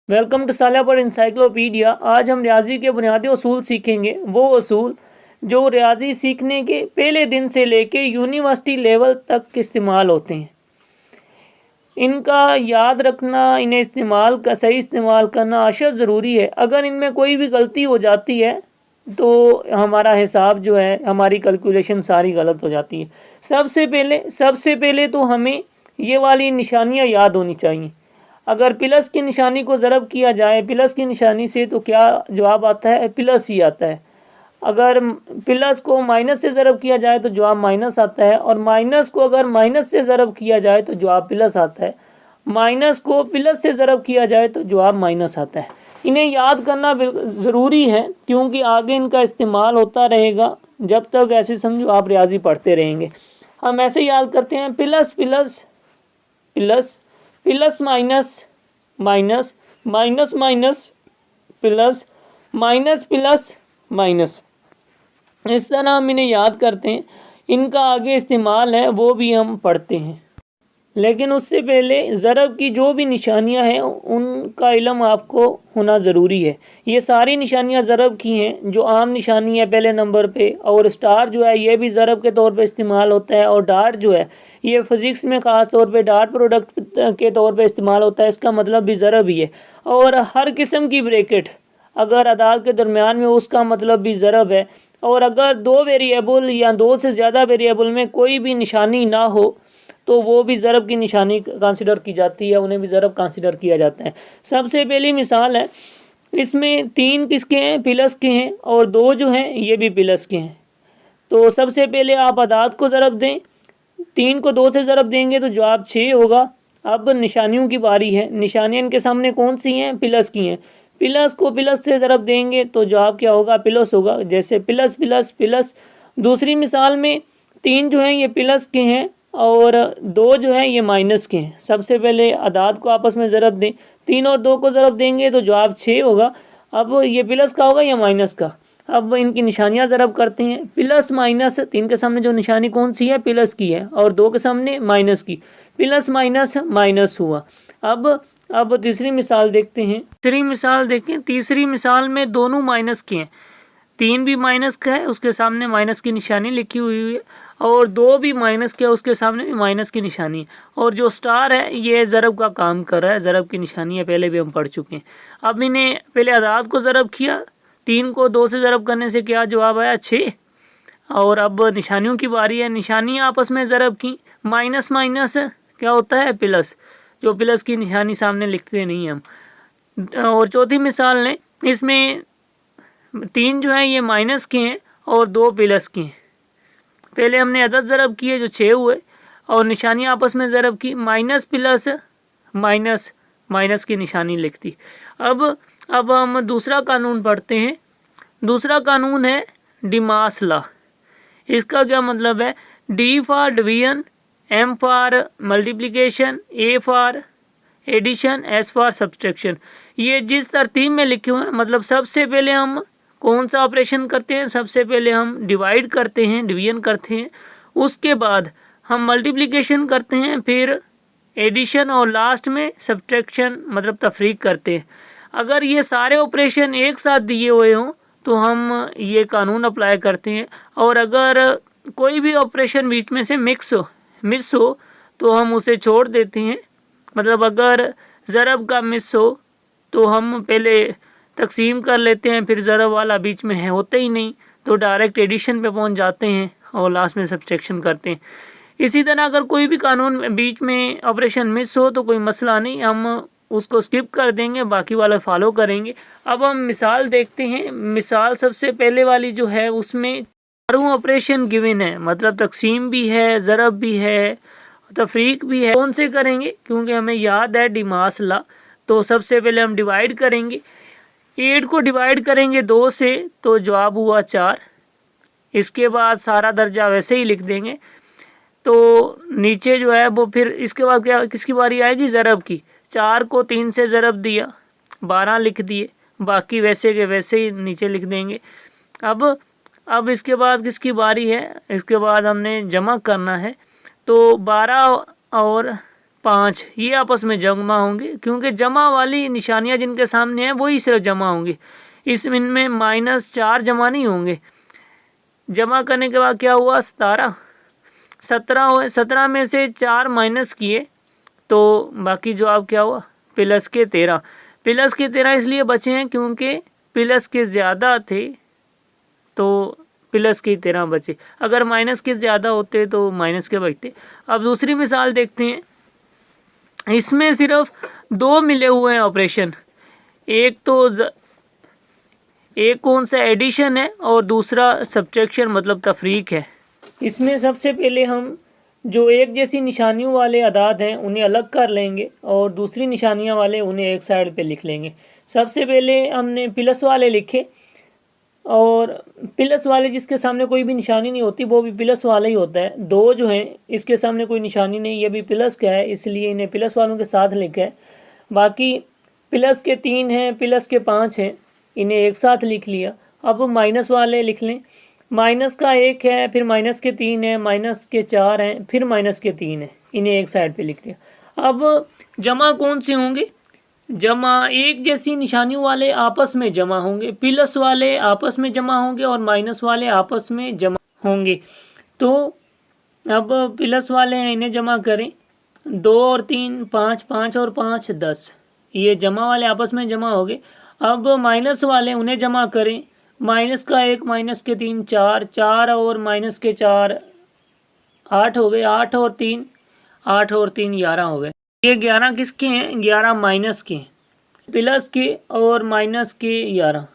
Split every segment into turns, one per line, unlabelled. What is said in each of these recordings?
Welcome to सालिया पर encyclopedia. आज हम रियाजी के बुनियादी उसूल सीखेंगे। वो उसूल जो रियाजी सीखने के पहले दिन से लेके यूनिवर्सिटी लेवल तक इस्तेमाल होते हैं। इनका याद रखना, इन्हें सही इस्तेमाल करना अशद ज़रूरी है। अगर इनमें कोई भी गलती हो जाती है तो हमारा हिसाब जो है, हमारी कैलकुलेशन सारी गलत हो जाती है। सबसे पहले तो हमें ये वाली निशानियाँ याद होनी चाहिए। अगर प्लस की निशानी को ज़रब किया जाए प्लस की निशानी से, तो क्या जवाब आता है? प्लस ही आता है। अगर प्लस को माइनस से ज़रब किया जाए तो जवाब माइनस आता है, और माइनस को अगर माइनस से ज़रब किया जाए तो जवाब प्लस आता है। माइनस को प्लस से ज़रब किया जाए तो जवाब माइनस आता है। इन्हें याद करना ज़रूरी है, क्योंकि आगे इनका इस्तेमाल होता रहेगा। जब तक ऐसे समझो आप रियाजी पढ़ते रहेंगे। हम ऐसे याद करते हैं, plus plus plus plus minus minus minus minus plus minus plus minus. इस तरह हम इन्हें याद करते हैं। इनका आगे इस्तेमाल है वो भी हम पढ़ते हैं, लेकिन उससे पहले ज़रब की जो भी निशानियां हैं उनका इल्म आपको होना ज़रूरी है। ये सारी निशानियां ज़रब की हैं, जो आम निशानी है पहले नंबर पे। और स्टार जो है ये भी ज़रब के तौर पे इस्तेमाल होता है। और डाट जो है ये फ़िज़िक्स में ख़ास तौर पे डाट प्रोडक्ट के तौर पे इस्तेमाल होता है। इसका मतलब भी ज़रब ही है। और हर किस्म की ब्रैकेट अगर अदाद के दरमियान में, उसका मतलब भी ज़रब है। और अगर दो वेरिएबल या दो से ज़्यादा वेरिएबल में कोई भी निशानी ना हो तो वो भी ज़रब की निशानी कंसिडर की जाती है, उन्हें भी ज़रब कंसिडर किया जाता है। सबसे पहली मिसाल है, इसमें 3 किसके हैं? प्लस के हैं, और 2 जो हैं ये भी प्लस के हैं। तो सबसे पहले आप अदाद को ज़रब दें। 3 को 2 से ज़रब देंगे तो जवाब 6 होगा। अब निशानियों की बारी है। निशानियाँ इनके सामने कौन सी हैं? प्लस की हैं। प्लस को प्लस से ज़रब देंगे तो जवाब क्या होगा? प्लस होगा। जैसे प्लस प्लस प्लस। दूसरी मिसाल में 3 जो हैं ये प्लस के हैं, और 2 जो हैं ये माइनस के हैं। सबसे पहले अदाद को आपस में ज़रब दें। 3 और 2 को ज़रब देंगे तो जवाब 6 होगा। अब ये प्लस का होगा या माइनस का? अब इनकी निशानियां ज़रब करते हैं। प्लस माइनस, 3 के सामने जो निशानी कौन सी है? प्लस की है, और 2 के सामने माइनस की। प्लस माइनस माइनस हुआ। अब तीसरी मिसाल देखते हैं। तीसरी मिसाल में दोनों माइनस के हैं। 3 भी माइनस का है, उसके सामने माइनस की निशानी लिखी हुई है, और 2 भी माइनस का है, उसके सामने भी माइनस की निशानी है। और जो स्टार है ये ज़रब का काम कर रहा है। ज़रब की निशानी है, पहले भी हम पढ़ चुके हैं। अब इन्हें पहले अदाद को ज़रब किया। 3 को 2 से ज़रब करने से क्या जवाब आया? 6। और अब निशानियों की बारी है। निशानियाँ आपस में ज़रब की। माइनस माइनस क्या होता है? प्लस। जो प्लस की निशानी सामने लिखते नहीं हम। और चौथी मिसाल लें, इसमें 3 जो है ये माइनस के हैं, और 2 प्लस के हैं। पहले हमने अदद ज़रब किए जो 6 हुए, और निशानियाँ आपस में ज़रब की। माइनस प्लस माइनस माइनस की निशानी लिखती। अब हम दूसरा कानून पढ़ते हैं। दूसरा कानून है डिमास लॉ। इसका क्या मतलब है? D for division, M for multiplication, A for addition, S for subtraction. ये जिस तरतीब में लिखे हुए हैं, मतलब सबसे पहले हम कौन सा ऑपरेशन करते हैं? सबसे पहले हम डिवाइड करते हैं, डिवीजन करते हैं। उसके बाद हम मल्टीप्लिकेशन करते हैं, फिर एडिशन, और लास्ट में सब्सट्रैक्शन मतलब तफरीक करते हैं। अगर ये सारे ऑपरेशन एक साथ दिए हुए हों तो हम ये कानून अप्लाई करते हैं। और अगर कोई भी ऑपरेशन बीच में से मिस हो तो हम उसे छोड़ देते हैं। मतलब अगर ज़रब का मिस हो तो हम पहले तकसीम कर लेते हैं, फिर ज़रब वाला बीच में है होते ही नहीं तो डायरेक्ट एडिशन पे पहुंच जाते हैं, और लास्ट में सब्सट्रैक्शन करते हैं। इसी तरह अगर कोई भी कानून बीच में ऑपरेशन मिस हो तो कोई मसला नहीं, हम उसको स्किप कर देंगे, बाकी वाला फॉलो करेंगे। अब हम मिसाल देखते हैं। मिसाल सबसे पहले वाली जो है उसमें चारों ऑपरेशन गिवन है, मतलब तकसीम भी है, ज़रब भी है, तफरीक भी है। कौन से करेंगे? क्योंकि हमें याद है डिमास लॉ। तो सबसे पहले हम डिवाइड करेंगे। 8 को डिवाइड करेंगे 2 से तो जवाब हुआ 4। इसके बाद सारा दर्जा वैसे ही लिख देंगे। तो नीचे जो है वो फिर इसके बाद क्या, किसकी बारी आएगी? ज़रब की। 4 को 3 से ज़रब दिया, 12 लिख दिए, बाकी वैसे के वैसे ही नीचे लिख देंगे। अब इसके बाद किसकी बारी है? इसके बाद हमने जमा करना है। तो 12 और 5 ये आपस में जमा होंगे, क्योंकि जमा वाली निशानियां जिनके सामने हैं वही सिर्फ जमा होंगी। इनमें -4 जमा नहीं होंगे। जमा करने के बाद क्या हुआ, 17 हुए। 17 में से 4 माइनस किए तो बाकी जो आप क्या हुआ, प्लस के 13। प्लस के 13 इसलिए बचे हैं क्योंकि प्लस के ज़्यादा थे तो प्लस के 13 बचे। अगर माइनस के ज़्यादा होते तो माइनस के बचते। अब दूसरी मिसाल देखते हैं। इसमें सिर्फ 2 मिले हुए हैं ऑपरेशन। एक कौन सा एडिशन है और दूसरा सब्ट्रैक्शन मतलब तफरीक है। इसमें सबसे पहले हम जो एक जैसी निशानियों वाले अदाद हैं उन्हें अलग कर लेंगे और दूसरी निशानियां वाले उन्हें एक साइड पे लिख लेंगे। सबसे पहले हमने प्लस वाले लिखे, और प्लस वाले जिसके सामने कोई भी निशानी नहीं होती वो भी प्लस वाला ही होता है। 2 जो हैं इसके सामने कोई निशानी नहीं, ये भी प्लस का है इसलिए इन्हें प्लस वालों के साथ लिखा है। बाकी प्लस के 3 हैं, प्लस के 5 हैं, इन्हें एक साथ लिख लिया। अब माइनस वाले लिख लें। माइनस का 1 है, फिर माइनस के 3 है, माइनस के 4 हैं, फिर माइनस के 3 है, इन्हें एक साइड पे लिख लिया। अब जमा कौन से होंगे, जमा एक जैसी निशानियों वाले आपस में जमा होंगे, प्लस वाले आपस में जमा होंगे और माइनस वाले आपस में जमा होंगे। तो अब प्लस वाले हैं इन्हें जमा करें, 2 और 3 5, 5 और 5 10, ये जमा वाले आपस में जमा हो गए। अब माइनस वाले उन्हें जमा करें, माइनस का 1, माइनस के 3 4, 4 और माइनस के 4 8 हो गए, 8 और 3 11 हो गए। ये 11 किसके हैं, 11 माइनस के, प्लस के और माइनस के 11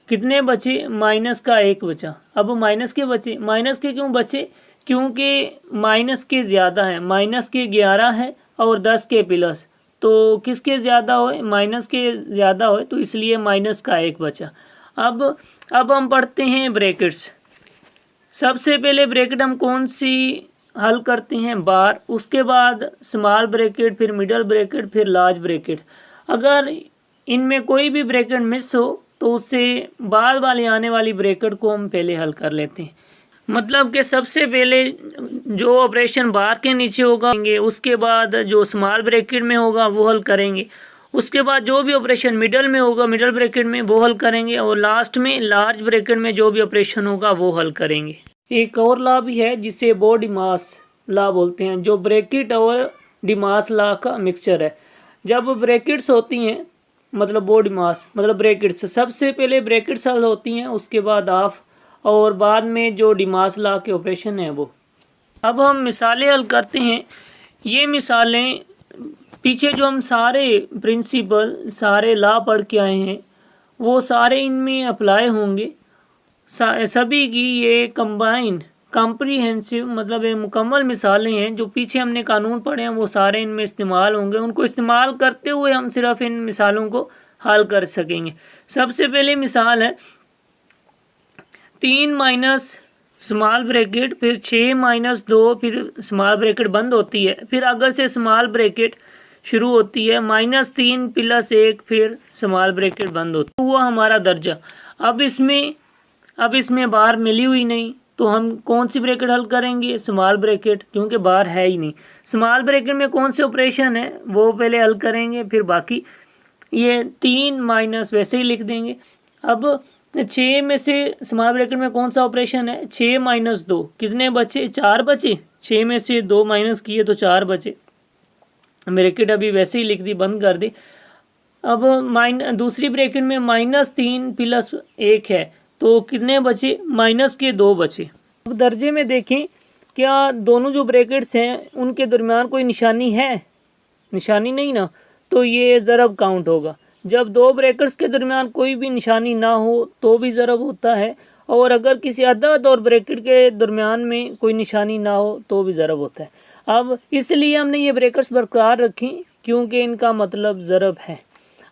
कितने बचे, माइनस का 1 बचा। अब माइनस के बचे, माइनस के क्यों बचे, क्योंकि माइनस के ज़्यादा है, माइनस के 11 है और 10 के प्लस, तो किसके ज़्यादा होए, माइनस के ज़्यादा होए, तो इसलिए माइनस का 1 बचा। अब हम पढ़ते हैं ब्रैकेट्स। सबसे पहले ब्रैकेट हम कौन सी हल करते हैं, बार, उसके बाद स्मॉल ब्रैकेट, फिर मिडल ब्रैकेट, फिर लार्ज ब्रैकेट। अगर इनमें कोई भी ब्रैकेट मिस हो तो उससे बाद वाली आने वाली ब्रैकेट को हम पहले हल कर लेते हैं। मतलब कि सबसे पहले जो ऑपरेशन बार के नीचे होगा उसके बाद जो स्मॉल ब्रैकेट में होगा वो हल करेंगे, उसके बाद जो भी ऑपरेशन मिडल में होगा मिडल ब्रैकेट में वो हल करेंगे, और लास्ट में लार्ज ब्रैकेट में जो भी ऑपरेशन होगा वो हल करेंगे। एक और लॉ भी है जिसे बो डिमास लॉ बोलते हैं, जो ब्रैकेट और डिमास लॉ का मिक्सचर है। जब ब्रैकेट्स होती हैं मतलब बो डिमास मतलब ब्रैकेट्स, सबसे पहले ब्रैकेट्स हल होती हैं, उसके बाद ऑफ, और बाद में जो डिमास लॉ के ऑपरेशन है वो। अब हम मिसालें हल करते हैं। ये मिसालें पीछे जो हम सारे प्रिंसिपल सारे लॉ पढ़ के आए हैं वो सारे इनमें अप्लाई होंगे। सभी की ये कंबाइंड कॉम्प्रिहेंसिव मतलब ये मुकम्मल मिसालें हैं। जो पीछे हमने कानून पढ़े हैं वो सारे इनमें इस्तेमाल होंगे। उनको इस्तेमाल करते हुए हम सिर्फ इन मिसालों को हल कर सकेंगे। सबसे पहले मिसाल है 3 माइनस स्मॉल ब्रैकेट, फिर 6 माइनस 2, फिर स्मॉल ब्रैकेट बंद होती है, फिर अगर से स्मॉल ब्रैकेट शुरू होती है, -3 + 1, फिर स्मॉल ब्रैकेट बंद होती है। हुआ हमारा दर्जा। अब इसमें बार मिली हुई नहीं तो हम कौन सी ब्रैकेट हल करेंगे, स्मॉल ब्रैकेट, क्योंकि बार है ही नहीं। स्मॉल ब्रैकेट में कौन से ऑपरेशन है वो पहले हल करेंगे, फिर बाकी ये 3 माइनस वैसे ही लिख देंगे। अब 6 में से स्मॉल ब्रैकेट में कौन सा ऑपरेशन है, 6 माइनस 2 कितने बचे, 4 बचे। 6 में से 2 माइनस किए तो 4 बचे। ब्रैकेट अभी वैसे ही लिख दी, बंद कर दी। अब दूसरी ब्रैकेट में -3 + 1 है तो कितने बचे, माइनस के 2 बचे। अब दर्जे में देखें क्या दोनों जो ब्रैकेट्स हैं उनके दरमियान कोई निशानी है, निशानी नहीं ना, तो ये ज़रब काउंट होगा। जब 2 ब्रैकेट्स के दरमियान कोई भी निशानी ना हो तो भी ज़रब होता है, और अगर किसी अदद और ब्रैकेट के दरमियान में कोई निशानी ना हो तो भी ज़रब होता है। अब इसलिए हमने ये ब्रैकेट्स बरकरार रखी क्योंकि इनका मतलब ज़रब है।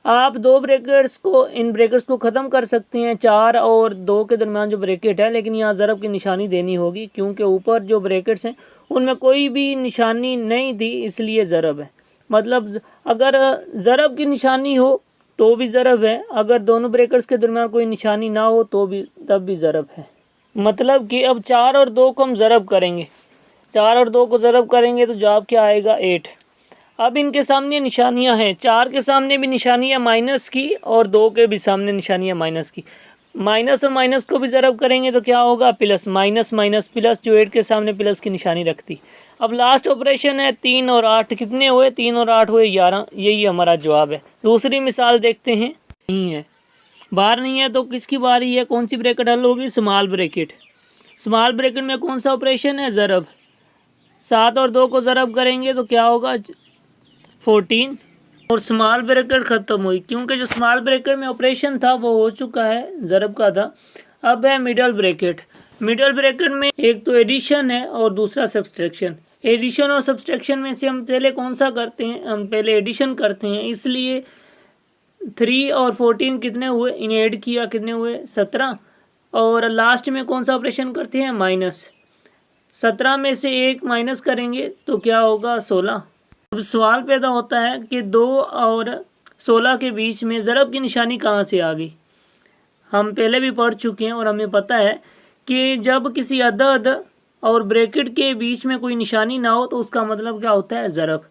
आप 2 ब्रैकेट्स को इन ब्रैकेट्स को ख़त्म कर सकते हैं 4 और 2 के दरमियान जो ब्रैकेट है, लेकिन यहाँ ज़रब की निशानी देनी होगी क्योंकि ऊपर जो ब्रैकेट्स हैं उनमें कोई भी निशानी नहीं थी, इसलिए ज़रब है। मतलब अगर ज़रब की निशानी हो तो भी ज़रब है, अगर दोनों ब्रैकेट्स के दरमियान कोई निशानी ना हो तो भी तब भी ज़रब है। मतलब कि अब 4 और 2 को हम ज़रब करेंगे। 4 और 2 को ज़रब करेंगे तो जवाब क्या आएगा 8। अब इनके सामने निशानियां हैं, 4 के सामने भी निशानियां माइनस की और 2 के भी सामने निशानियां माइनस की। माइनस और माइनस को भी ज़रब करेंगे तो क्या होगा प्लस, माइनस माइनस प्लस, जो 8 के सामने प्लस की निशानी रखती। अब लास्ट ऑपरेशन है 3 और 8, कितने हुए 3 और 8 हुए 11, यही हमारा जवाब है। दूसरी मिसाल देखते हैं, नहीं है बाहर नहीं है तो किसकी बारी है, कौन सी ब्रैकेट हल होगी, स्मॉल ब्रैकेट। स्मॉल ब्रैकेट में कौन सा ऑपरेशन है, ज़रब। 7 और 2 को ज़रब करेंगे तो क्या होगा 14 और स्मॉल ब्रैकेट ख़त्म हुई, क्योंकि जो स्मॉल ब्रैकेट में ऑपरेशन था वो हो चुका है, ज़रब का था। अब है मिडल ब्रैकेट। मिडल ब्रैकेट में एक तो एडिशन है और दूसरा सब्सट्रैक्शन। एडिशन और सब्सट्रैक्शन में से हम पहले कौन सा करते हैं, हम पहले एडिशन करते हैं, इसलिए 3 और 14 कितने हुए, इन्हें ऐड किया कितने हुए 17, और लास्ट में कौन सा ऑपरेशन करते हैं माइनस। 17 में से 1 माइनस करेंगे तो क्या होगा 16। अब सवाल पैदा होता है कि 2 और 16 के बीच में ज़रब की निशानी कहाँ से आ गई। हम पहले भी पढ़ चुके हैं और हमें पता है कि जब किसी अदद और ब्रैकेट के बीच में कोई निशानी ना हो तो उसका मतलब क्या होता है ज़रब।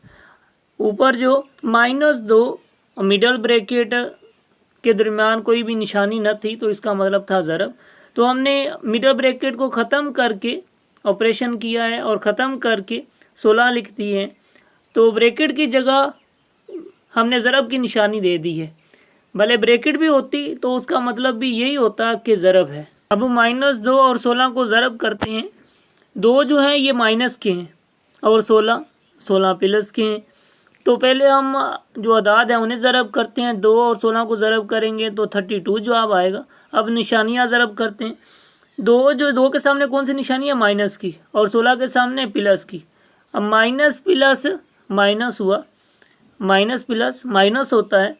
ऊपर जो -2 मिडल ब्रैकेट के दरमियान कोई भी निशानी न थी तो इसका मतलब था ज़रब। तो हमने मिडल ब्रैकेट को ख़त्म करके ऑपरेशन किया है और ख़त्म करके 16 लिख दिए हैं, तो ब्रैकेट की जगह हमने ज़रब की निशानी दे दी है। भले ब्रैकेट भी होती तो उसका मतलब भी यही होता कि ज़रब है। अब -2 और 16 को ज़रब करते हैं। 2 जो हैं ये माइनस के हैं और 16 प्लस के हैं। तो पहले हम जो अदाद हैं उन्हें ज़रब करते हैं। 2 और 16 को ज़रब करेंगे तो 32 जवाब आएगा। अब निशानियाँ ज़रब करते हैं। 2 के सामने कौन सी निशानी है, माइनस की, और 16 के सामने प्लस की। अब माइनस प्लस माइनस हुआ, माइनस प्लस माइनस होता है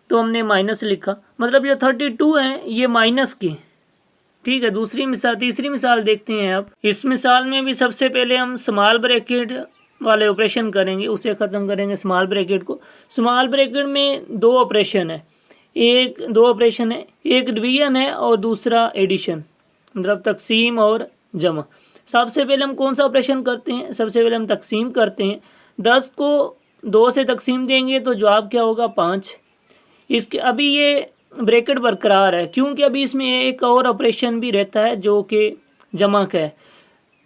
तो हमने माइनस लिखा, मतलब ये 32 हैं ये माइनस के। ठीक है, तीसरी मिसाल देखते हैं। अब इस मिसाल में भी सबसे पहले हम स्मॉल ब्रैकेट वाले ऑपरेशन करेंगे, उसे ख़त्म करेंगे स्मॉल ब्रैकेट को। स्मॉल ब्रैकेट में दो ऑपरेशन है, एक डिवीजन है और दूसरा एडिशन, मतलब तकसीम और जमा। सबसे पहले हम कौन सा ऑपरेशन करते हैं, सबसे पहले हम तकसीम करते हैं। 10 को 2 से तकसीम देंगे तो जवाब क्या होगा 5। इसके अभी ये ब्रैकेट बरकरार है क्योंकि अभी इसमें एक और ऑपरेशन भी रहता है जो कि जमा का है,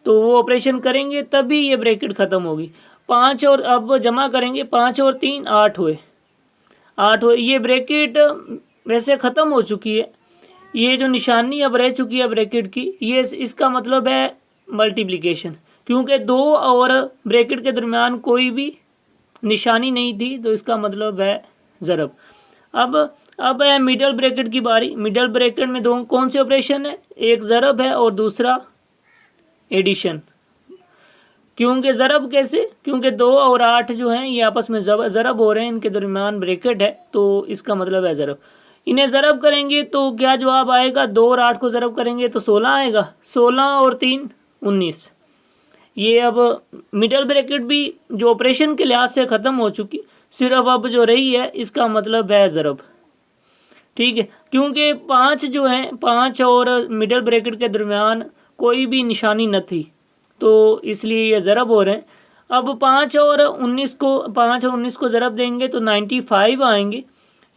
तो वो ऑपरेशन करेंगे तभी ये ब्रैकेट ख़त्म होगी। 5 और अब जमा करेंगे, 5 और 3 8 हुए, ये ब्रैकेट वैसे ख़त्म हो चुकी है। ये जो निशानी अब रह चुकी है ब्रैकेट की, ये इसका मतलब है मल्टीप्लिकेशन, क्योंकि 2 और ब्रैकेट के दरमियान कोई भी निशानी नहीं थी तो इसका मतलब है ज़रब। अब है मिडल ब्रैकेट की बारी। मिडल ब्रैकेट में दो कौन से ऑपरेशन है, एक ज़रब है और दूसरा एडिशन। क्योंकि ज़रब कैसे, क्योंकि 2 और 8 जो हैं ये आपस में ज़रब हो रहे हैं, इनके दरमियान ब्रैकेट है तो इसका मतलब है ज़रब। इन्हें ज़रब करेंगे तो क्या जवाब आएगा, 2 और 8 को ज़रब करेंगे तो 16 आएगा। 16 और 3 19। ये अब मिडल ब्रैकेट भी जो ऑपरेशन के लिहाज से ख़त्म हो चुकी, सिर्फ अब जो रही है इसका मतलब है ज़रब। ठीक है, क्योंकि 5 जो है, 5 और मिडल ब्रैकेट के दरमियान कोई भी निशानी न थी तो इसलिए ये ज़रब हो रहे हैं। अब 5 और 19 को ज़रब देंगे तो 95 आएंगे।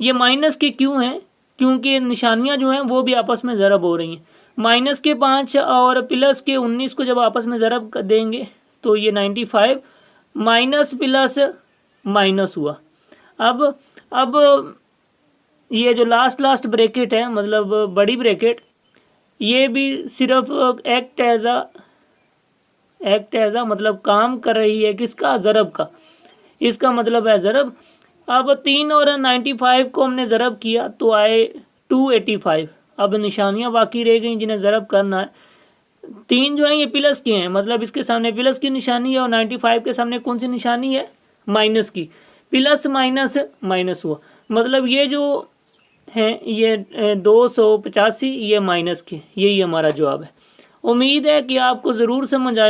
ये माइनस के क्यों हैं, क्योंकि निशानियां जो हैं वो भी आपस में ज़रब हो रही हैं। माइनस के 5 और प्लस के 19 को जब आपस में ज़रब देंगे तो ये 95 माइनस प्लस माइनस हुआ। अब ये जो लास्ट ब्रैकेट है, मतलब बड़ी ब्रैकेट, ये भी सिर्फ एक्ट एज मतलब काम कर रही है किसका, ज़रब का। इसका मतलब है ज़रब। अब 3 और 95 को हमने ज़रब किया तो आए 285। अब निशानियां बाकी रह गई जिन्हें ज़रब करना है। 3 जो है ये प्लस के हैं, मतलब इसके सामने प्लस की निशानी है, और 95 के सामने कौन सी निशानी है, माइनस की। प्लस माइनस माइनस हुआ, मतलब ये जो है ये 285, ये माइनस के। यही हमारा जवाब है। उम्मीद है कि आपको ज़रूर समझ आए।